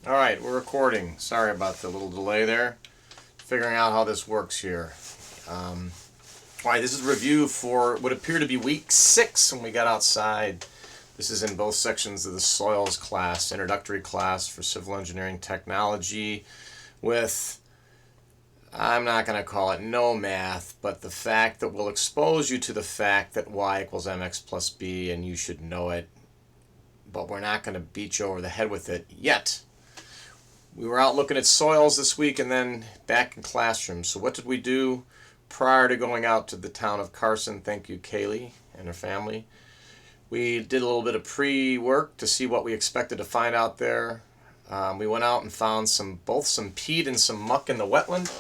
Alright, we're recording. Sorry about the little delay there. Figuring out how this works here. Alright, this is a review for what appeared to be week 6 when we got outside. This is in both sections of the soils class, introductory class for civil engineering technology with, I'm not going to call it no math, but the fact that will expose you to the fact that y equals mx plus b and you should know it, but we're not going to beat you over the head with it yet. We were out looking at soils this week and then back in classrooms. So what did we do prior to going out to the town of Carson? Thank you, Kaylee and her family. We did a little bit of pre-work to see what we expected to find out there. We went out and found both some peat and some muck in the wetland.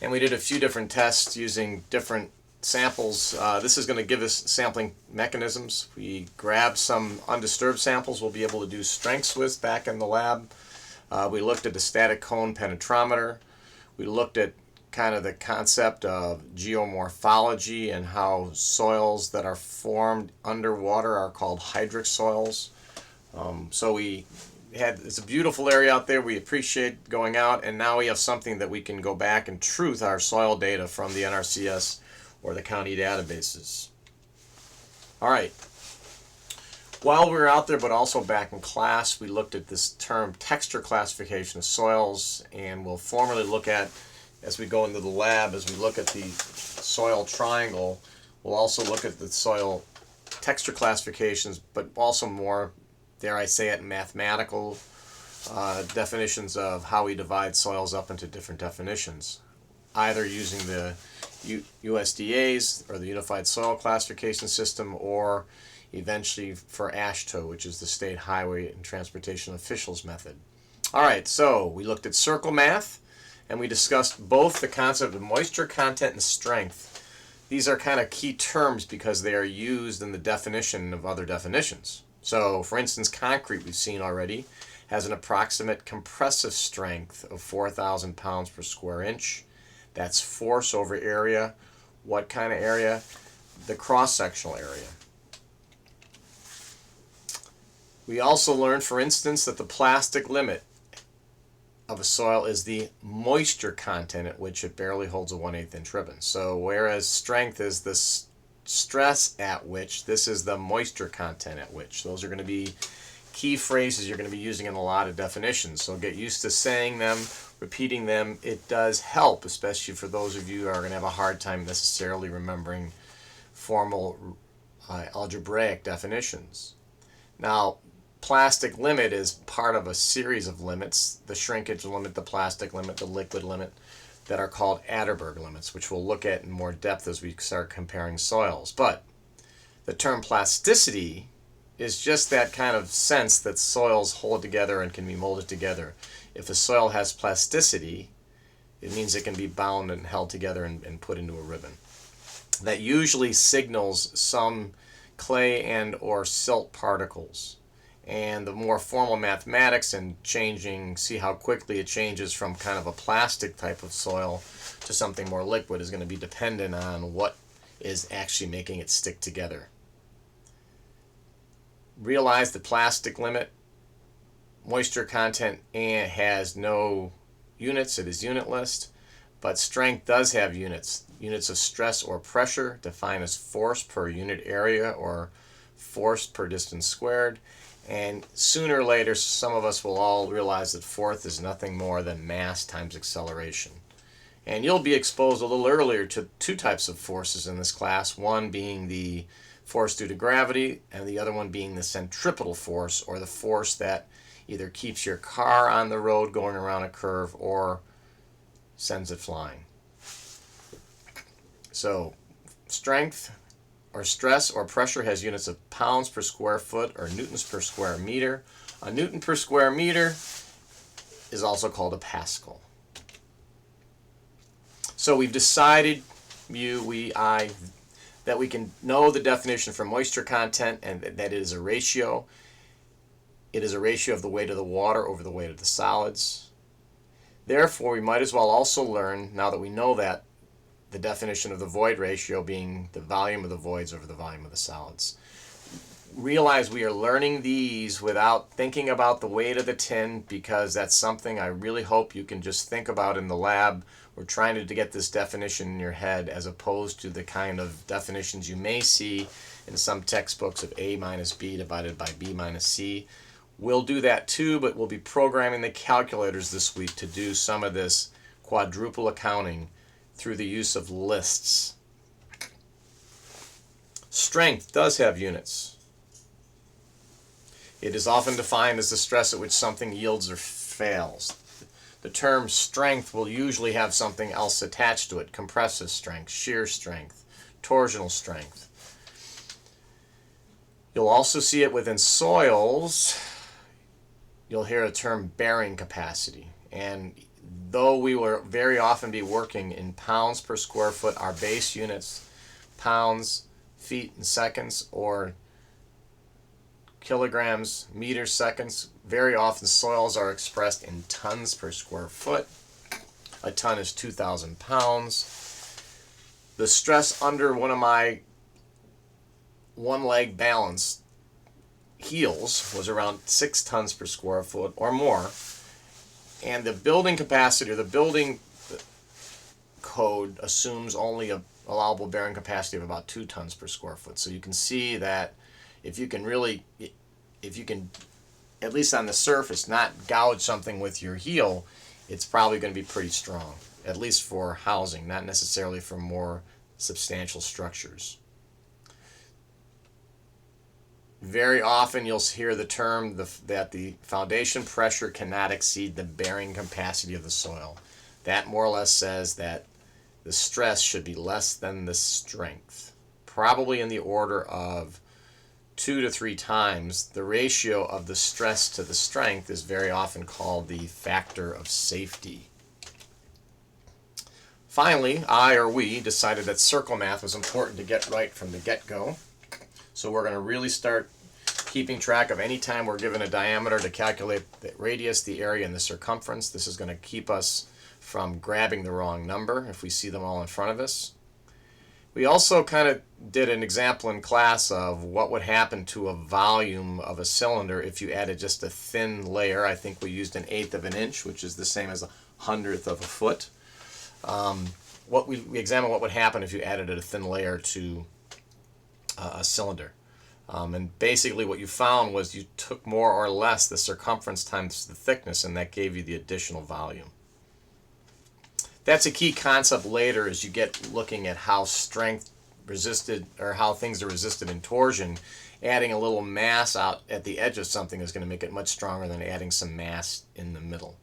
And we did a few different tests using different samples. This is going to give us sampling mechanisms. We grabbed some undisturbed samples we'll be able to do strengths with back in the lab. We looked at the static cone penetrometer. We looked at kind of the concept of geomorphology and how soils that are formed underwater are called hydric soils. So it's a beautiful area out there. We appreciate going out, and now we have something that we can go back and truth our soil data from the NRCS or the county databases. All right. While we were out there, but also back in class, we looked at this term texture classification of soils, and we'll formally look at, as we go into the lab, as we look at the soil triangle, we'll also look at the soil texture classifications, but also more, dare I say it, mathematical definitions of how we divide soils up into different definitions, either using the USDA's or the Unified Soil Classification System, or eventually for AASHTO, which is the State Highway and Transportation Officials method. Alright, so we looked at circle math, and we discussed both the concept of moisture content and strength. These are kind of key terms because they are used in the definition of other definitions. So, for instance, concrete, we've seen already, has an approximate compressive strength of 4,000 pounds per square inch. That's force over area. What kind of area? The cross-sectional area. We also learned, for instance, that the plastic limit of a soil is the moisture content at which it barely holds a 1/8 inch ribbon. So whereas strength is the stress at which, this is the moisture content at which. Those are going to be key phrases you're going to be using in a lot of definitions. So get used to saying them, repeating them. It does help, especially for those of you who are going to have a hard time necessarily remembering formal algebraic definitions. Now, plastic limit is part of a series of limits, the shrinkage limit, the plastic limit, the liquid limit, that are called Atterberg limits, which we'll look at in more depth as we start comparing soils. But the term plasticity is just that kind of sense that soils hold together and can be molded together. If a soil has plasticity, it means it can be bound and held together and put into a ribbon. That usually signals some clay and or silt particles. And the more formal mathematics and see how quickly it changes from kind of a plastic type of soil to something more liquid is going to be dependent on what is actually making it stick together. Realize the plastic limit, moisture content, and has no units. It is unitless, but strength does have units. Units of stress or pressure defined as force per unit area or force per distance squared. And sooner or later, some of us will all realize that force is nothing more than mass times acceleration. And you'll be exposed a little earlier to two types of forces in this class, one being the force due to gravity, and the other one being the centripetal force, or the force that either keeps your car on the road going around a curve or sends it flying. So, strength or stress or pressure has units of pounds per square foot or newtons per square meter. A newton per square meter is also called a pascal. So we've decided, that we can know the definition for moisture content and that it is a ratio. It is a ratio of the weight of the water over the weight of the solids. Therefore, we might as well also learn, now that we know that, the definition of the void ratio being the volume of the voids over the volume of the solids. realize we are learning these without thinking about the weight of the tin, because that's something I really hope you can just think about in the lab. We're trying to get this definition in your head as opposed to the kind of definitions you may see in some textbooks of A minus B divided by B minus C. We'll do that too, but we'll be programming the calculators this week to do some of this quadruple accounting through the use of lists. Strength does have units. It is often defined as the stress at which something yields or fails. The term strength will usually have something else attached to it: compressive strength, shear strength, torsional strength. You'll also see it within soils. You'll hear a term bearing capacity. And though we will very often be working in pounds per square foot, our base units, pounds, feet, and seconds, or kilograms, meters, seconds, very often soils are expressed in tons per square foot. A ton is 2,000 pounds. The stress under one of my one-leg balance heels was around 6 tons per square foot or more. And the building capacity, or the building code, assumes only a allowable bearing capacity of about 2 tons per square foot. So you can see that if you can, at least on the surface, not gouge something with your heel, it's probably going to be pretty strong, at least for housing, not necessarily for more substantial structures. Very often you'll hear the term that the foundation pressure cannot exceed the bearing capacity of the soil. That more or less says that the stress should be less than the strength, probably in the order of 2 to 3 times. The ratio of the stress to the strength is very often called the factor of safety. Finally, we decided that circle math was important to get right from the get-go. So we're going to really start keeping track of any time we're given a diameter to calculate the radius, the area, and the circumference. This is going to keep us from grabbing the wrong number if we see them all in front of us. We also kind of did an example in class of what would happen to a volume of a cylinder if you added just a thin layer. I think we used 1/8 of an inch, which is the same as 1/100th of a foot. We examined what would happen if you added a thin layer to a cylinder. And basically what you found was you took more or less the circumference times the thickness, and that gave you the additional volume. That's a key concept later as you get looking at how strength resisted, or how things are resisted in torsion. Adding a little mass out at the edge of something is going to make it much stronger than adding some mass in the middle.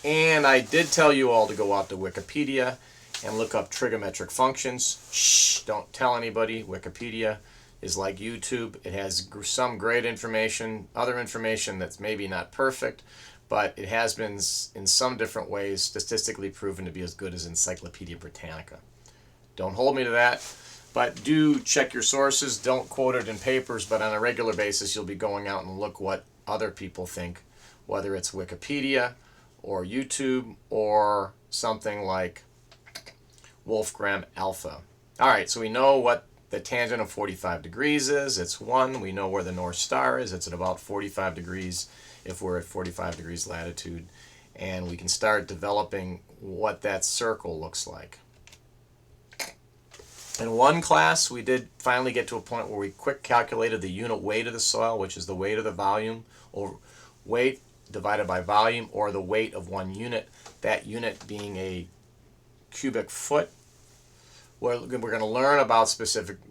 And I did tell you all to go out to Wikipedia and look up trigonometric functions. Shh, don't tell anybody. Wikipedia is like YouTube. It has some great information, other information that's maybe not perfect, but it has been in some different ways statistically proven to be as good as Encyclopedia Britannica. Don't hold me to that, but do check your sources. Don't quote it in papers, but on a regular basis you'll be going out and look what other people think, whether it's Wikipedia or YouTube or something like Wolfgram Alpha. Alright, so we know what the tangent of 45 degrees is. It's 1. We know where the North Star is. It's at about 45 degrees if we're at 45 degrees latitude. And we can start developing what that circle looks like. In one class, we did finally get to a point where we quick calculated the unit weight of the soil, which is the weight of the volume, or weight divided by volume, or the weight of one unit, that unit being a cubic foot. We're going to learn about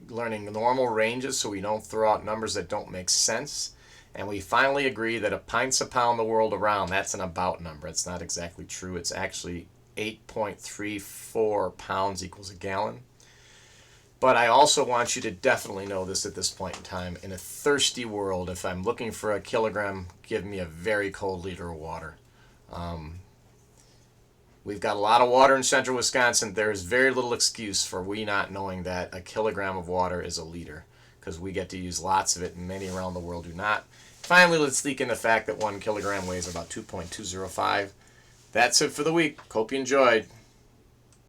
learning normal ranges so we don't throw out numbers that don't make sense. And we finally agree that a pint's a pound the world around. That's an about number. It's not exactly true. It's actually 8.34 pounds equals a gallon. But I also want you to definitely know this at this point in time. In a thirsty world, if I'm looking for a kilogram, give me a very cold liter of water. We've got a lot of water in central Wisconsin. There is very little excuse for we not knowing that a kilogram of water is a liter, because we get to use lots of it and many around the world do not. Finally, let's leak in the fact that 1 kilogram weighs about 2.205. That's it for the week. Hope you enjoyed.